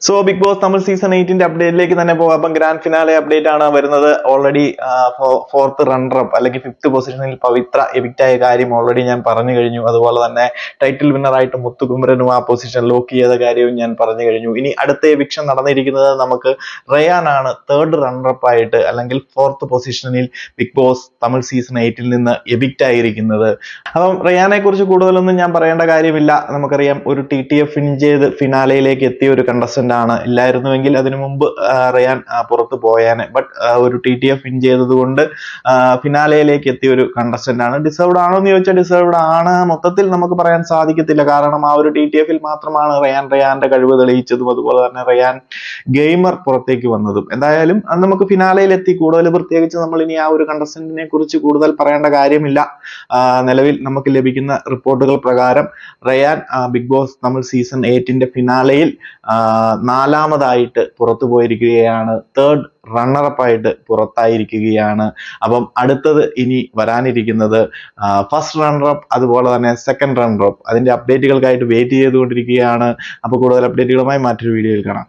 So Bigg Boss Tamil season 8 അപ്ഡേറ്റിലേക്ക് തന്നെ പോകാം. അപ്പം ഗ്രാൻഡ് ഫിനാലെ അപ്ഡേറ്റ് ആണ് വരുന്നത്. ഓൾറെഡി ഫോർത്ത് റണ്ണറപ്പ് അല്ലെങ്കിൽ ഫിഫ്ത് പൊസിഷനിൽ പവിത്ര എവിക്റ്റ് ആയ കാര്യം ഓൾറെഡി ഞാൻ പറഞ്ഞു കഴിഞ്ഞു. അതുപോലെ തന്നെ ടൈറ്റിൽ വിന്നറായിട്ട് മുത്തുകുമരനും ആ പൊസിഷൻ ലോക്ക് ചെയ്ത കാര്യവും ഞാൻ പറഞ്ഞു കഴിഞ്ഞു. ഇനി അടുത്ത എവിക്ഷൻ നടന്നിരിക്കുന്നത് നമുക്ക് റയാൻ ആണ് തേർഡ് റണ്ണറപ്പ് ആയിട്ട് അല്ലെങ്കിൽ ഫോർത്ത് പൊസിഷനിൽ ബിഗ് ബോസ് തമിഴ് സീസൺ 8 നിന്ന് എവിക്റ്റ് ആയിരിക്കുന്നത്. അപ്പം റയാനെ കുറിച്ച് കൂടുതലൊന്നും ഞാൻ പറയേണ്ട കാര്യമില്ല. നമുക്കറിയാം ഒരു TTF വിൻ ചെയ്ത് ഫിനാലയിലേക്ക് എത്തിയ ഒരു കണ്ടസ്റ്റന്റ് ആണ്. ഇല്ലായിരുന്നുവെങ്കിൽ അതിനു മുമ്പ് റയാൻ പുറത്തു പോയാനെ. ബട്ട് ഒരു TTF വിൻ ചെയ്തത് കൊണ്ട് ഫിനാലയിലേക്ക് എത്തിയ ഒരു കണ്ടസ്റ്റന്റ് ആണ്. ഡിസേർവ്ഡ് ആണോ എന്ന് ചോദിച്ചാൽ ഡിസേർവ്ഡ് ആണ്. മൊത്തത്തിൽ നമുക്ക് പറയാൻ സാധിക്കത്തില്ല. കാരണം ആ ഒരു TTF മാത്രമാണ് റയാന്റെ കഴിവ് തെളിയിച്ചതും അതുപോലെ തന്നെ റയാൻ ഗെയിമർ പുറത്തേക്ക് വന്നതും. എന്തായാലും അത് നമുക്ക് ഫിനാലയിൽ എത്തി. കൂടുതൽ പ്രത്യേകിച്ച് നമ്മൾ ഇനി ആ ഒരു കണ്ടസ്റ്റന്റിനെ കുറിച്ച് കൂടുതൽ പറയേണ്ട കാര്യമില്ല. നിലവിൽ നമുക്ക് ലഭിക്കുന്ന റിപ്പോർട്ടുകൾ പ്രകാരം Rayan Bigg Boss Tamil season 8 ഫിനാലയിൽ നാലാമതായിട്ട് പുറത്തു പോയിരിക്കുകയാണ്. തേർഡ് റണ്ണറപ്പ് ആയിട്ട് പുറത്തായിരിക്കുകയാണ്. അപ്പം അടുത്തത് ഇനി വരാനിരിക്കുന്നത് ഫസ്റ്റ് റണ്ണറപ്പ് അതുപോലെ തന്നെ സെക്കൻഡ് റണ്ണറപ്പ്. അതിന്റെ അപ്ഡേറ്റുകൾക്കായിട്ട് വെയിറ്റ് ചെയ്തുകൊണ്ടിരിക്കുകയാണ്. അപ്പോൾ കൂടുതൽ അപ്ഡേറ്റുകളുമായി മറ്റൊരു വീഡിയോയിൽ കാണാം.